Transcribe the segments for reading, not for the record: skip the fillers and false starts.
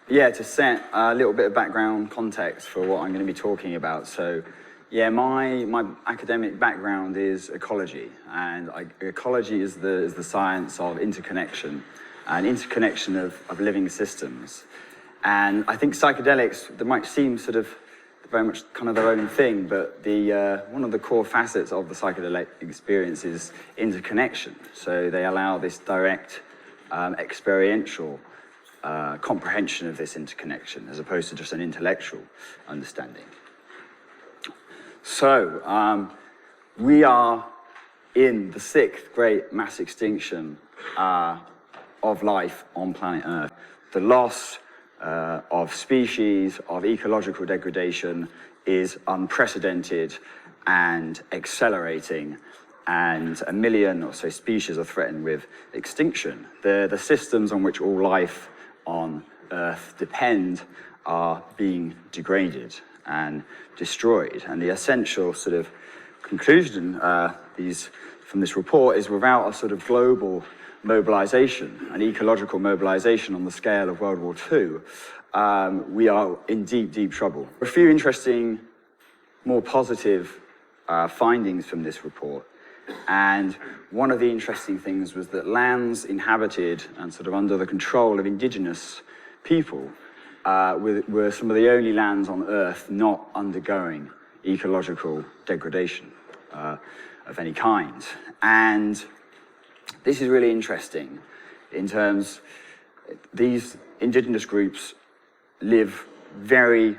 Yeah, to set a little bit of background context for what I'm going to be talking about. So, yeah, my academic background is ecology, and ecology is the science of interconnection and interconnection of living systems. And I think psychedelics, they might seem sort of very much kind of their own thing, but one of the core facets of the psychedelic experience is interconnection. So they allow this direct experiential comprehension of this interconnection as opposed to just an intellectual understanding. So we are in the 6th great mass extinction of life on planet Earth. The loss of species, of ecological degradation is unprecedented and accelerating, and 1 million or so species are threatened with extinction. The systems on which all life on Earth depend are being degraded and destroyed. And the essential sort of conclusion from this report is, without a sort of global mobilization, an ecological mobilization on the scale of World War II, we are in deep, deep trouble. A few interesting, more positive findings from this report. And one of the interesting things was that lands inhabited and sort of under the control of indigenous people were some of the only lands on Earth not undergoing ecological degradation of any kind. And this is really interesting in terms, these indigenous groups live very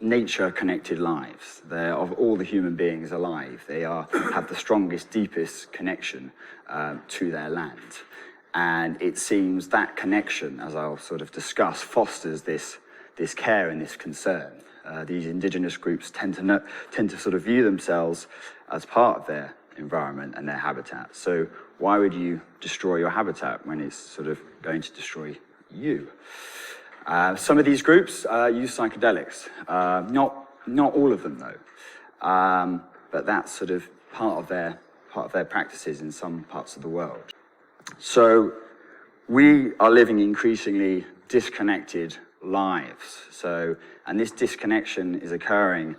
nature-connected lives. They're, of all the human beings alive, they have the strongest, deepest connection to their land. And it seems that connection, as I'll sort of discuss, fosters this care and this concern. These indigenous groups tend to sort of view themselves as part of their environment and their habitat. So why would you destroy your habitat when it's sort of going to destroy you? Some of these groups use psychedelics. Not all of them, though. But that's sort of part of their practices in some parts of the world. So we are living increasingly disconnected lives. And this disconnection is occurring,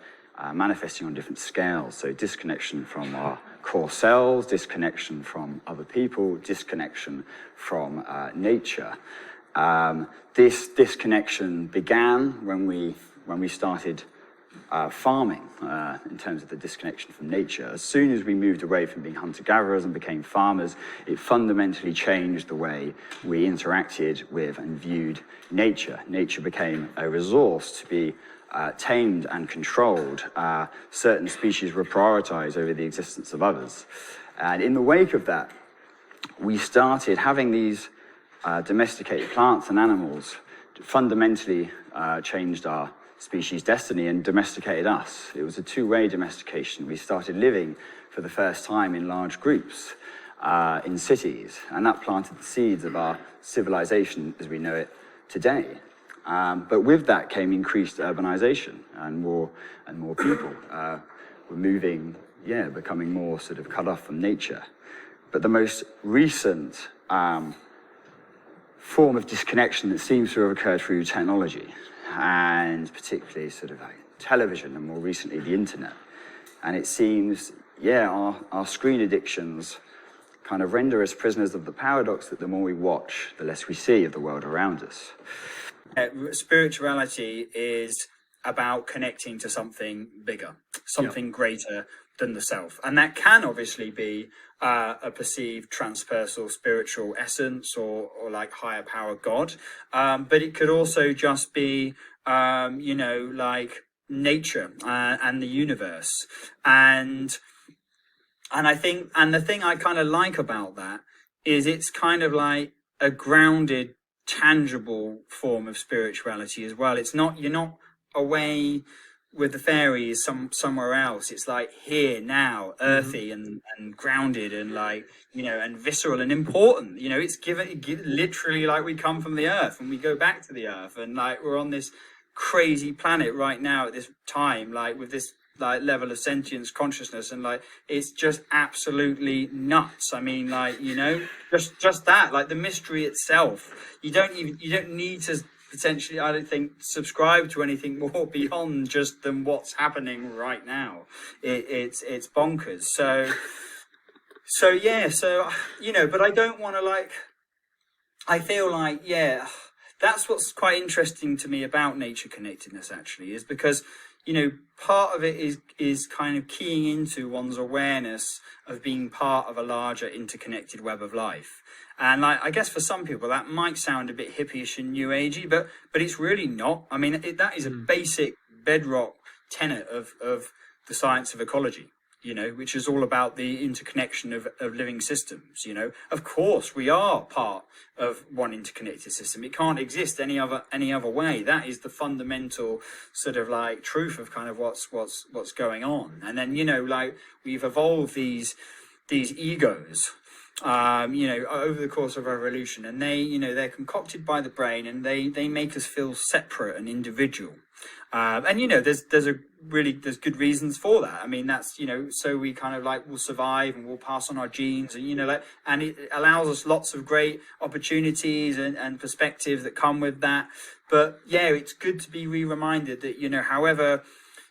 manifesting on different scales. So disconnection from our core selves, disconnection from other people, disconnection from nature. This disconnection began when we started farming, in terms of the disconnection from nature. As soon as we moved away from being hunter-gatherers and became farmers, it fundamentally changed the way we interacted with and viewed nature. Nature became a resource to be tamed and controlled. Certain species were prioritized over the existence of others. And in the wake of that, we started having these domesticated plants and animals fundamentally changed our species' destiny and domesticated us. It was a two-way domestication. We started living for the first time in large groups in cities, and that planted the seeds of our civilization as we know it today. But with that came increased urbanization, and more people were moving, becoming more sort of cut off from nature. But the most recent form of disconnection that seems to have occurred through technology, and particularly sort of like television and more recently the internet. And it seems, our screen addictions kind of render us prisoners of the paradox that the more we watch, the less we see of the world around us. Spirituality is about connecting to something bigger, something greater than the self. And that can obviously be a perceived transpersonal spiritual essence or like higher power God. But it could also just be, like nature and the universe. And I think, and the thing I kind of like about that is it's kind of like a grounded, tangible form of spirituality as well. It's not, you're not away with the fairies somewhere else. It's like here, now, earthy and grounded and like, and visceral and important. It's given literally like we come from the earth and we go back to the earth, and like we're on this crazy planet right now at this time, like with this like level of sentience, consciousness, and like it's just absolutely nuts. I mean, like, just that, like the mystery itself. You don't need to potentially, I don't think, subscribe to anything more beyond just than what's happening right now. It's bonkers. So yeah, so but I don't want to I feel like, yeah, that's what's quite interesting to me about nature connectedness, actually, is because, part of it is kind of keying into one's awareness of being part of a larger interconnected web of life. And I guess for some people that might sound a bit hippie-ish and new agey, but it's really not. I mean, that is a basic bedrock tenet of the science of ecology, which is all about the interconnection of living systems. Of course we are part of one interconnected system. It can't exist any other way. That is the fundamental sort of truth of kind of what's going on. And then we've evolved these egos over the course of evolution, and they're concocted by the brain, and they make us feel separate and individual. And there's good reasons for that. I mean, that's so we kind of will survive and we'll pass on our genes, and and it allows us lots of great opportunities and perspectives that come with that. But yeah, it's good to be reminded that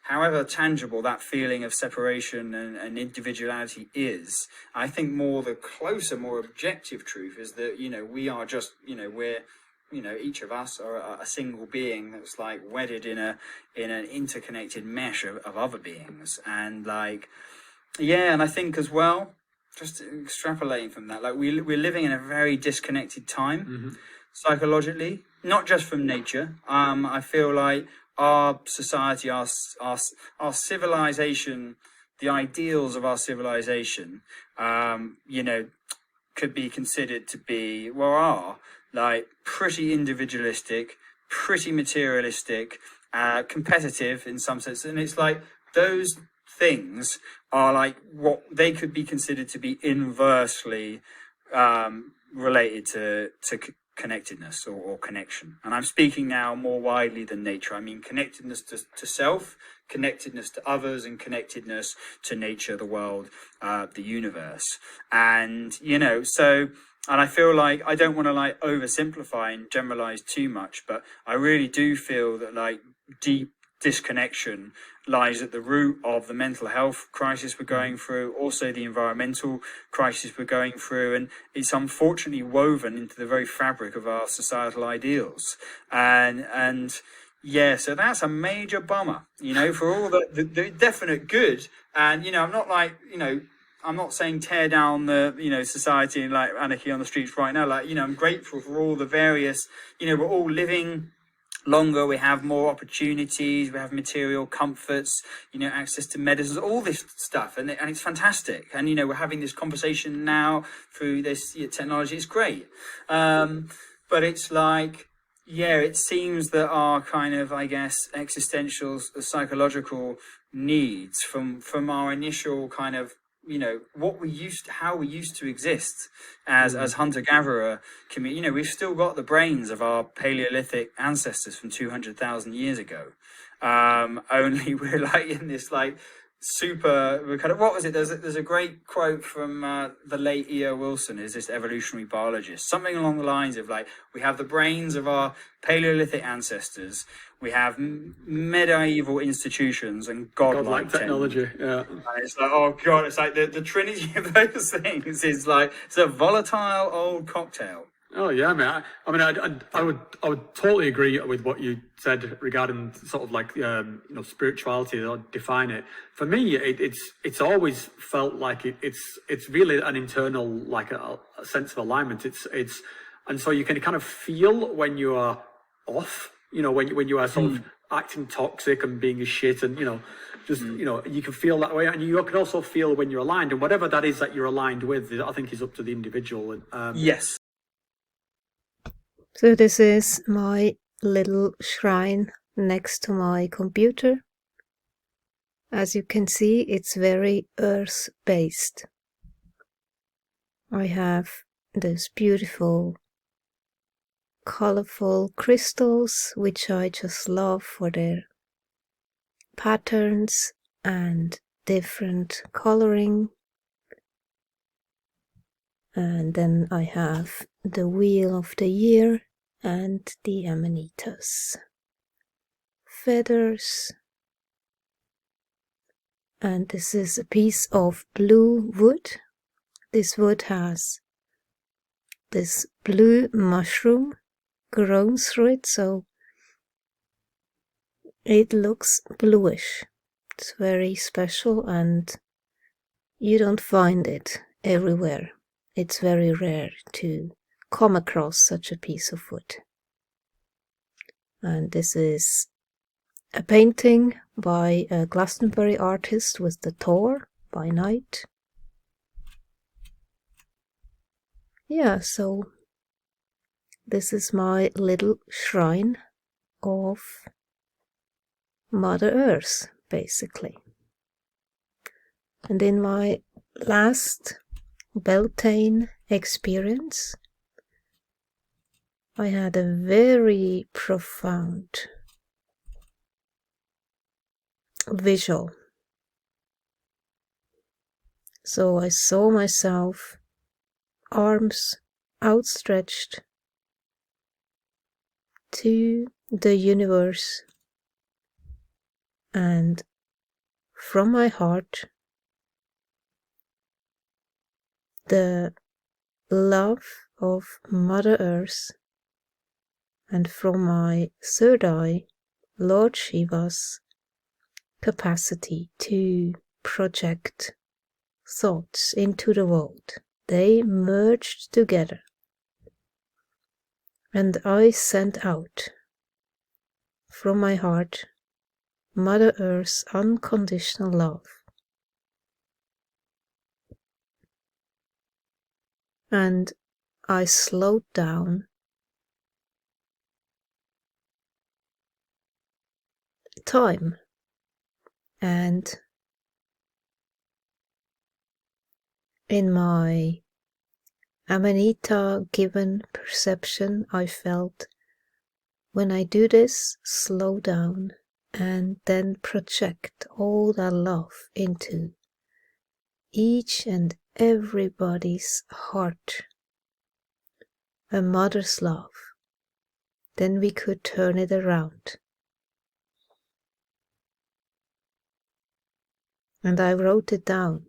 however tangible that feeling of separation and individuality is, I think the closer, more objective truth is that we are just we're each of us are a single being that's wedded in an interconnected mesh of other beings. And and I think as well, just extrapolating from that, we're living in a very disconnected time, psychologically, not just from nature. I feel like our society, our civilization, the ideals of our civilization, could be considered to be, pretty individualistic, pretty materialistic, competitive in some sense. And it's those things are what they could be considered to be inversely related to connectedness or connection. And I'm speaking now more widely than nature. I mean connectedness to self, connectedness to others, and connectedness to nature, the world, the universe. And and I feel like I don't want to oversimplify and generalize too much, but I really do feel that deep disconnection lies at the root of the mental health crisis we're going through, also the environmental crisis we're going through, and it's unfortunately woven into the very fabric of our societal ideals. And yeah, so that's a major bummer, for all the definite good. And I'm not I'm not saying tear down the society and anarchy on the streets right now. I'm grateful for all the various, we're all living longer, we have more opportunities, we have material comforts, access to medicines, all this stuff, and it's fantastic. And we're having this conversation now through this technology. It's great, but it's it seems that our kind of, I guess, existential psychological needs from our initial kind of how we used to exist as hunter-gatherer community. We've still got the brains of our Paleolithic ancestors from 200,000 years ago. Only we're in this super, we're kind of, what was it? There's a great quote from the late E.O. Wilson, who's this evolutionary biologist, something along the lines of we have the brains of our Paleolithic ancestors, we have medieval institutions and godlike technology. Yeah, and it's oh god, it's the trinity of those things is it's a volatile old cocktail. Oh yeah, I would totally agree with what you said regarding sort of spirituality, or define it. For me, it's always felt like it's really an internal a sense of alignment. It's and so you can kind of feel when you are off, when you are sort of acting toxic and being a shit, and you can feel that way, and you can also feel when you're aligned, and whatever that is that you're aligned with, I think is up to the individual. Yes. So this is my little shrine next to my computer. As you can see, it's very earth-based. I have those beautiful, colorful crystals, which I just love for their patterns and different coloring. And then I have the wheel of the year and the amanitas. Feathers. And this is a piece of blue wood. This wood has this blue mushroom grown through it, so it looks bluish. It's very special and you don't find it everywhere. It's very rare to come across such a piece of wood. And this is a painting by a Glastonbury artist with the Thor by night. Yeah, so this is my little shrine of Mother Earth, basically. And in my last Beltane experience, I had a very profound visual. So I saw myself, arms outstretched to the universe, and from my heart, the love of Mother Earth, and from my third eye, Lord Shiva's capacity to project thoughts into the world. They merged together, and I sent out from my heart Mother Earth's unconditional love. And I slowed down time, and in my Amanita given perception, I felt when I do this, slow down and then project all that love into each and everybody's heart, a mother's love, then we could turn it around. And I wrote it down.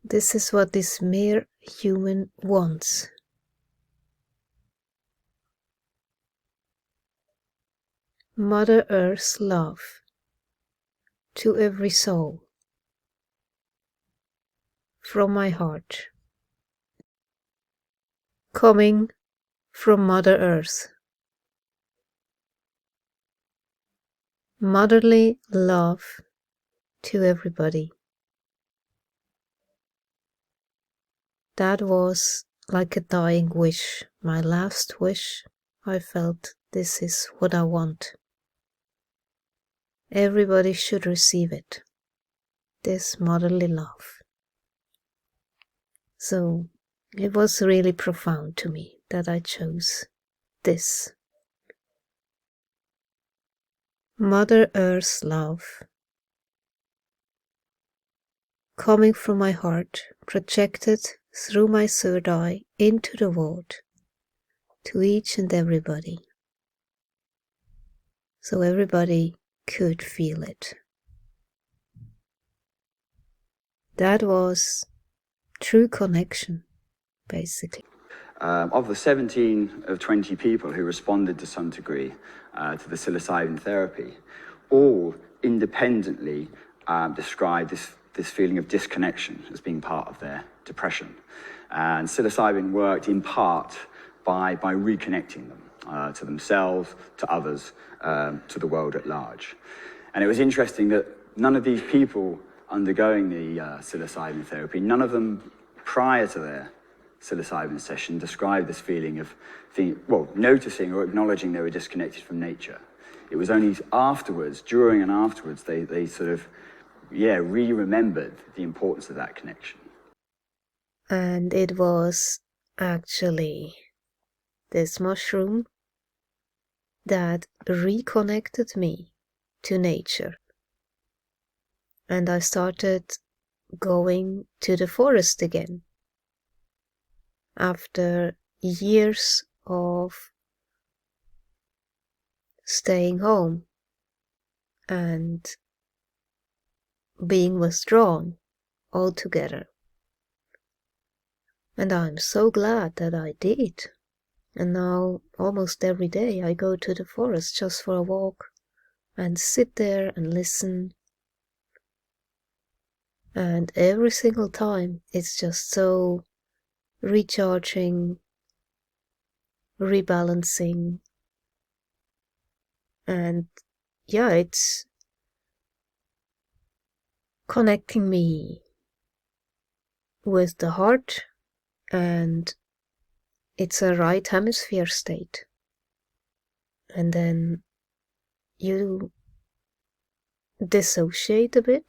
This is what this mere human wants. Mother Earth's love to every soul from my heart, coming from Mother Earth. Motherly love to everybody. That was like a dying wish, my last wish. I felt this is what I want. Everybody should receive it, this motherly love. So it was really profound to me that I chose this. Mother Earth's love, coming from my heart, projected through my third eye into the world, to each and everybody. So everybody could feel it. That was true connection, basically. Of the 17 of 20 people who responded to some degree to the psilocybin therapy, all independently described this feeling of disconnection as being part of their depression. And psilocybin worked in part by reconnecting them to themselves, to others, to the world at large. And it was interesting that none of these people undergoing the psilocybin therapy, none of them prior to their psilocybin session described this feeling of noticing or acknowledging they were disconnected from nature. It was only afterwards, during and afterwards, they sort of, re-remembered the importance of that connection. And it was actually this mushroom that reconnected me to nature. And I started going to the forest again. after years of staying home and being withdrawn altogether. And I'm so glad that I did. And now almost every day I go to the forest just for a walk and sit there and listen. And every single time it's just so recharging, rebalancing, and yeah, it's connecting me with the heart, and it's a right hemisphere state. And then you dissociate a bit.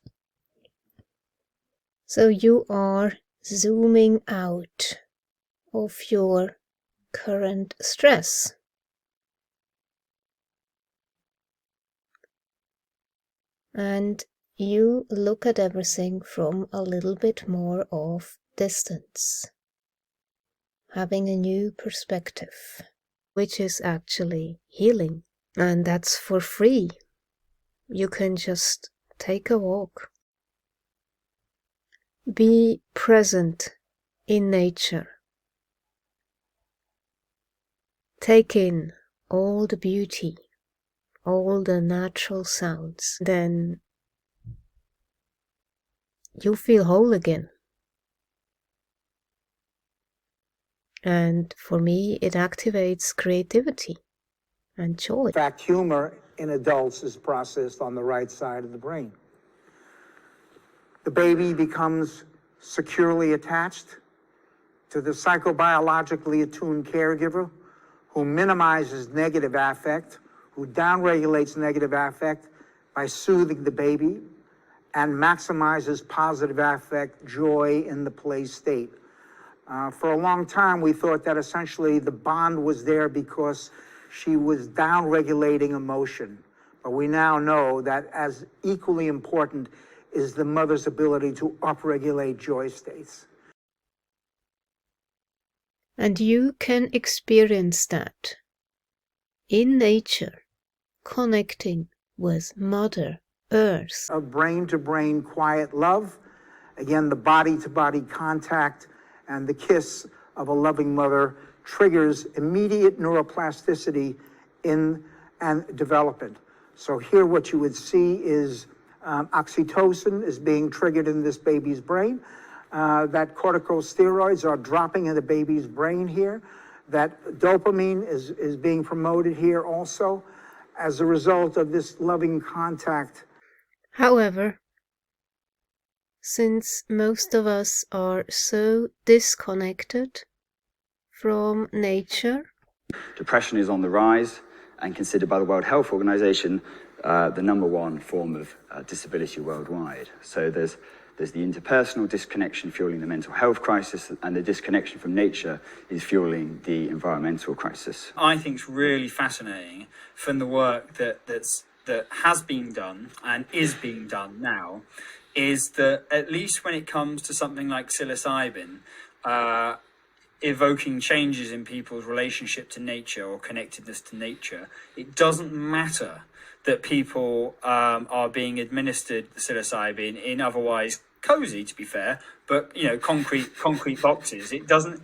So you are zooming out of your current stress. And you look at everything from a little bit more of distance, having a new perspective, which is actually healing. And that's for free. You can just take a walk. Be present in nature. Take in all the beauty, all the natural sounds. Then you feel whole again. And for me, it activates creativity and joy. In fact, humor in adults is processed on the right side of the brain. The baby becomes securely attached to the psychobiologically attuned caregiver who minimizes negative affect, who downregulates negative affect by soothing the baby and maximizes positive affect, joy in the play state. For a long time, we thought that essentially the bond was there because she was downregulating emotion. But we now know that as equally important is the mother's ability to upregulate joy states. And you can experience that in nature, connecting with Mother Earth. Of brain-to-brain quiet love, again, the body-to-body contact and the kiss of a loving mother triggers immediate neuroplasticity in and development. So here what you would see is oxytocin is being triggered in this baby's brain. That corticosteroids are dropping in the baby's brain here. That dopamine is being promoted here also as a result of this loving contact. However, since most of us are so disconnected from nature, Depression is on the rise and considered by the World Health Organization the #1 form of disability worldwide. So there's the interpersonal disconnection fueling the mental health crisis, and the disconnection from nature is fueling the environmental crisis. I think it's really fascinating from the work that has been done and is being done now, is that at least when it comes to something like psilocybin, evoking changes in people's relationship to nature or connectedness to nature, it doesn't matter that people are being administered psilocybin in otherwise cozy, to be fair, but concrete boxes. It doesn't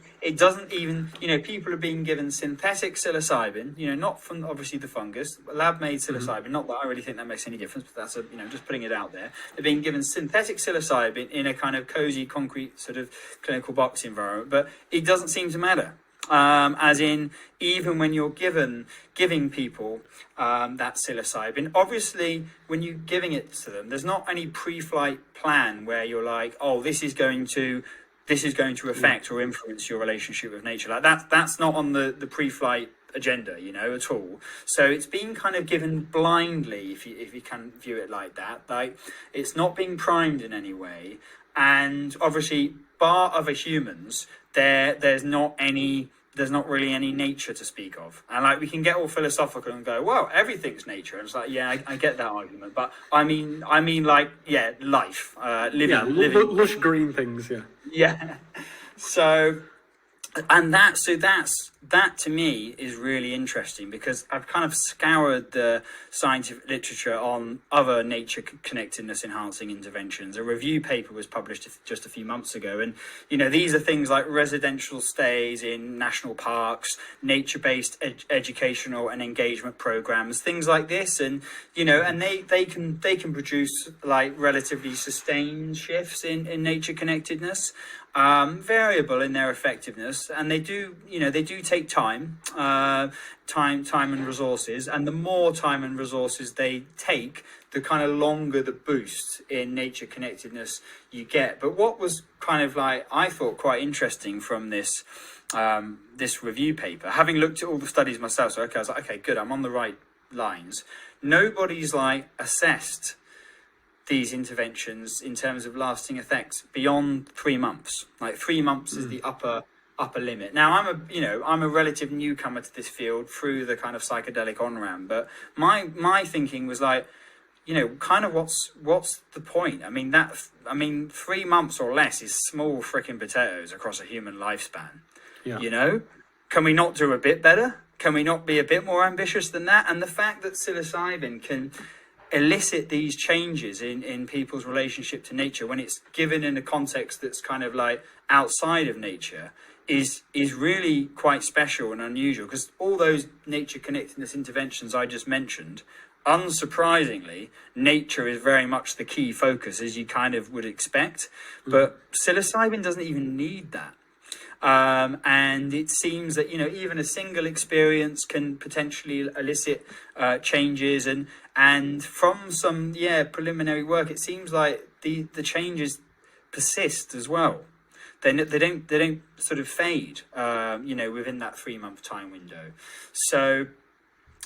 even, people are being given synthetic psilocybin, not from obviously the fungus, lab-made psilocybin. Not that I really think that makes any difference, but that's just putting it out there. They're being given synthetic psilocybin in a kind of cozy concrete sort of clinical box environment, but it doesn't seem to matter. As in, even when you're giving people that psilocybin, obviously when you're giving it to them, there's not any pre-flight plan where you're like, oh, this is going to affect or influence your relationship with nature. Like that's not on the pre-flight agenda, at all. So it's being kind of given blindly, if you can view it like that. Like, it's not being primed in any way, and obviously, bar other humans, there's not really any nature to speak of. And like, we can get all philosophical and go, well, everything's nature. And it's like, yeah, I get that argument, but I mean like, yeah, life, living, lush green things, yeah. Yeah. So And that to me is really interesting, because I've kind of scoured the scientific literature on other nature connectedness enhancing interventions. A review paper was published just a few months ago, and these are things like residential stays in national parks, nature-based educational and engagement programs, things like this, and and they can produce like relatively sustained shifts in nature connectedness. Variable in their effectiveness, and they do take time and resources, and the more time and resources they take, the kind of longer the boost in nature connectedness you get. But what was kind of like, I thought, quite interesting from this this review paper, having looked at all the studies myself, so I was like, okay, good, I'm on the right lines. Nobody's like assessed these interventions in terms of lasting effects beyond 3 months. Like 3 months is the upper limit. Now I'm a relative newcomer to this field through the kind of psychedelic on-ramp, but my thinking was like, kind of what's the point? I mean 3 months or less is small frickin' potatoes across a human lifespan. Yeah. Can we not do a bit better? Can we not be a bit more ambitious than that? And the fact that psilocybin can elicit these changes in people's relationship to nature when it's given in a context that's kind of like outside of nature is really quite special and unusual, because all those nature connectedness interventions I just mentioned, unsurprisingly, nature is very much the key focus, as you kind of would expect. But psilocybin doesn't even need that. And it seems that even a single experience can potentially elicit changes, and from some preliminary work, it seems like the changes persist as well. They don't sort of fade within that 3 month time window. So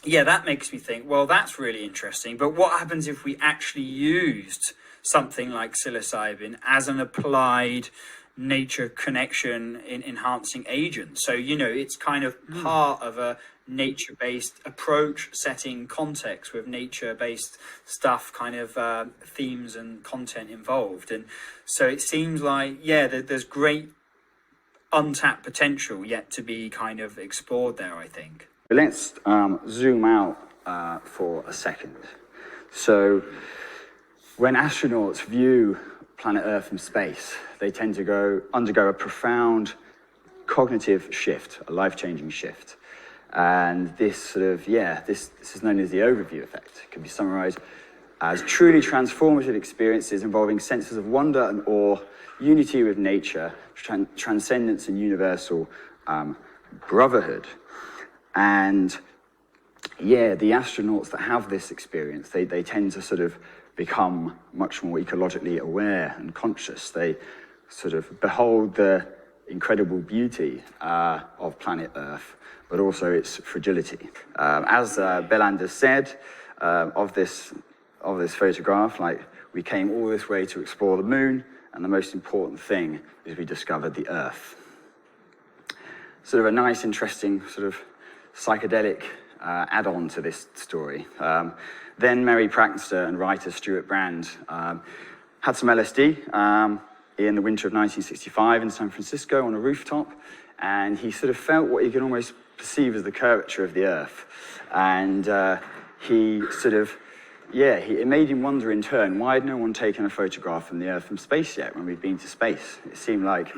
that makes me think, well, that's really interesting, but what happens if we actually used something like psilocybin as an applied nature connection in enhancing agent? So it's kind of part of a nature-based approach, setting context with nature-based stuff, kind of themes and content involved. And so it seems like that there's great untapped potential yet to be kind of explored there, I think. Let's zoom out for a second. So when astronauts view planet Earth from space, they tend to undergo a profound cognitive shift, a life-changing shift. And this sort of, this is known as the overview effect. It can be summarized as truly transformative experiences involving senses of wonder and awe, unity with nature, transcendence and universal brotherhood. And the astronauts that have this experience, they tend to sort of become much more ecologically aware and conscious. They sort of behold the incredible beauty of planet Earth, but also its fragility. As Belander said of this photograph, like, we came all this way to explore the moon, and the most important thing is we discovered the Earth. Sort of a nice, interesting sort of psychedelic add-on to this story. Then Mary Praxter and writer Stuart Brand had some LSD in the winter of 1965 in San Francisco on a rooftop, and he sort of felt what he can almost perceive as the curvature of the Earth. And he sort of, it made him wonder in turn, why had no one taken a photograph from the Earth from space yet when we'd been to space? It seemed like,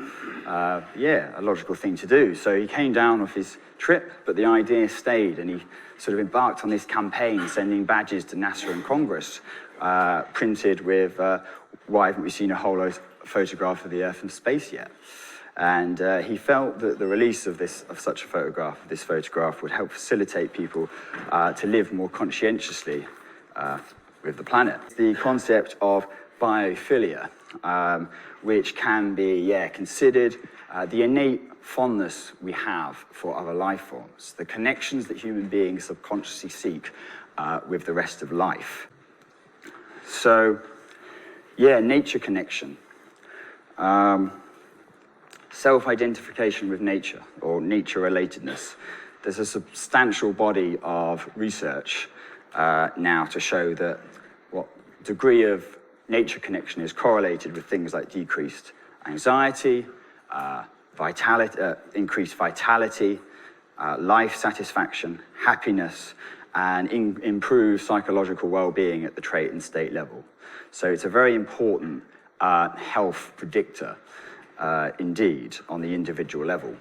a logical thing to do. So he came down off his trip, but the idea stayed, and he sort of embarked on this campaign, sending badges to NASA and Congress, printed with, why haven't we seen a whole photograph of the Earth from space yet? And he felt that the release of such a photograph, this photograph, would help facilitate people to live more conscientiously with the planet. The concept of biophilia, which can be considered the innate fondness we have for other life forms, the connections that human beings subconsciously seek with the rest of life. So, nature connection. Self-identification with nature, or nature-relatedness. There's a substantial body of research now to show that what degree of nature connection is correlated with things like decreased anxiety, increased vitality, life satisfaction, happiness, and improve psychological well-being at the trait and state level. So it's a very important health predictor indeed on the individual level.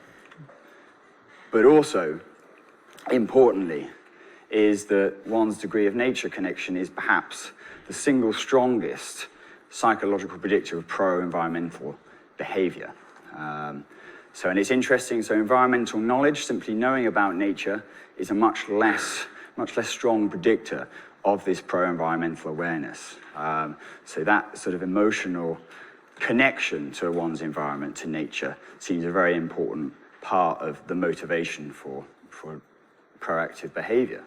But also, importantly, is that one's degree of nature connection is perhaps the single strongest psychological predictor of pro-environmental behavior. And it's interesting, so environmental knowledge, simply knowing about nature, is a much less strong predictor of this pro-environmental awareness. So that sort of emotional connection to one's environment, to nature, seems a very important part of the motivation for proactive behavior.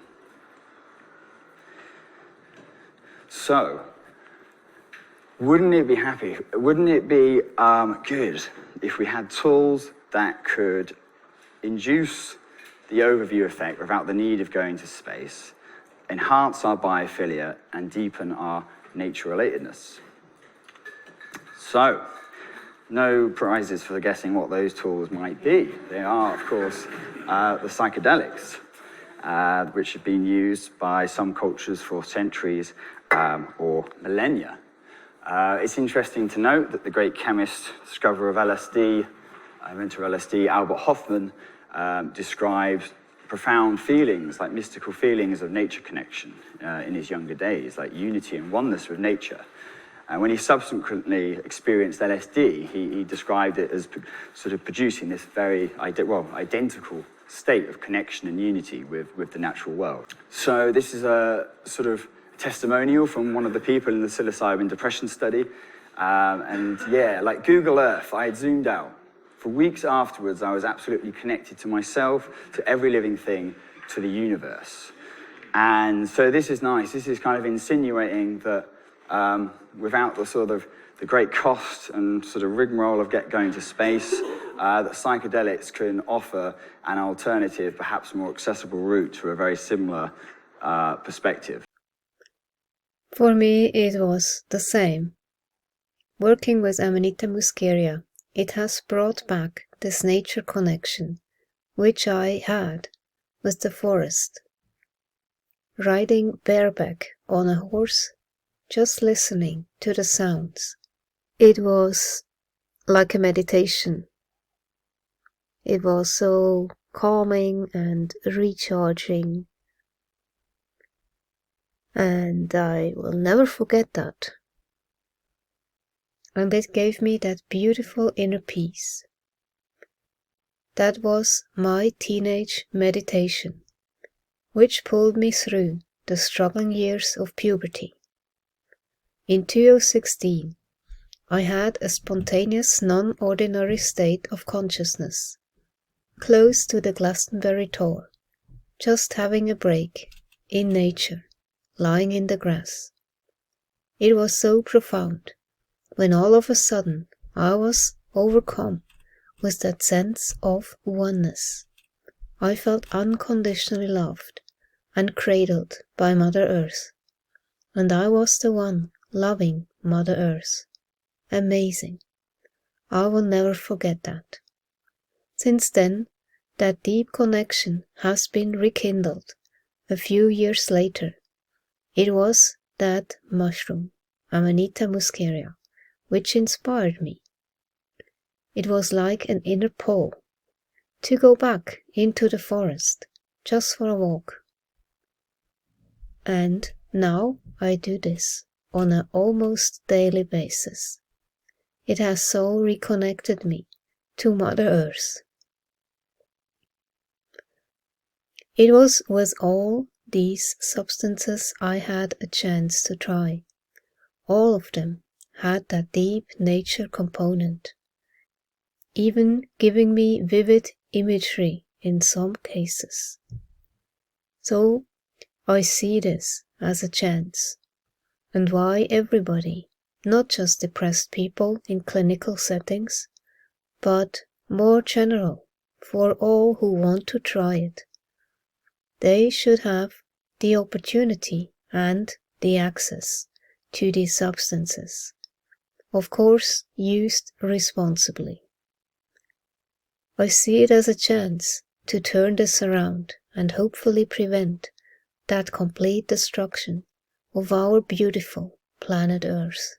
So, wouldn't it be good if we had tools that could induce the overview effect without the need of going to space, enhance our biophilia, and deepen our nature-relatedness? So, no prizes for guessing what those tools might be. They are, of course, the psychedelics, which have been used by some cultures for centuries or millennia. It's interesting to note that the great chemist, discoverer of LSD, inventor of LSD, Albert Hofmann, described profound feelings, like mystical feelings of nature connection in his younger days, like unity and oneness with nature. And when he subsequently experienced LSD, he described it as sort of producing this very identical state of connection and unity with the natural world. So this is a sort of testimonial from one of the people in the psilocybin depression study. And yeah, like Google Earth, I had zoomed out. For weeks afterwards, I was absolutely connected to myself, to every living thing, to the universe. And so this is nice. This is kind of insinuating that without the sort of the great cost and sort of rigmarole of going to space, that psychedelics can offer an alternative, perhaps more accessible route to a very similar perspective. For me, it was the same. Working with Amanita muscaria, it has brought back this nature connection, which I had with the forest. Riding bareback on a horse, just listening to the sounds. It was like a meditation. It was so calming and recharging. And I will never forget that. And it gave me that beautiful inner peace. That was my teenage meditation, which pulled me through the struggling years of puberty. In 2016, I had a spontaneous, non-ordinary state of consciousness, close to the Glastonbury Tor, just having a break, in nature, lying in the grass. It was so profound, when all of a sudden I was overcome with that sense of oneness. I felt unconditionally loved and cradled by Mother Earth, and I was the one loving Mother Earth. Amazing. I will never forget that. Since then, that deep connection has been rekindled a few years later. It was that mushroom, Amanita muscaria, which inspired me. It was like an inner pull to go back into the forest just for a walk. And now I do this on an almost daily basis. It has so reconnected me to Mother Earth. It was with all these substances I had a chance to try. All of them had that deep nature component, even giving me vivid imagery in some cases. So I see this as a chance, and why everybody, not just depressed people in clinical settings, but more general, for all who want to try it. They should have the opportunity and the access to these substances, of course used responsibly. I see it as a chance to turn this around and hopefully prevent that complete destruction of our beautiful planet Earth.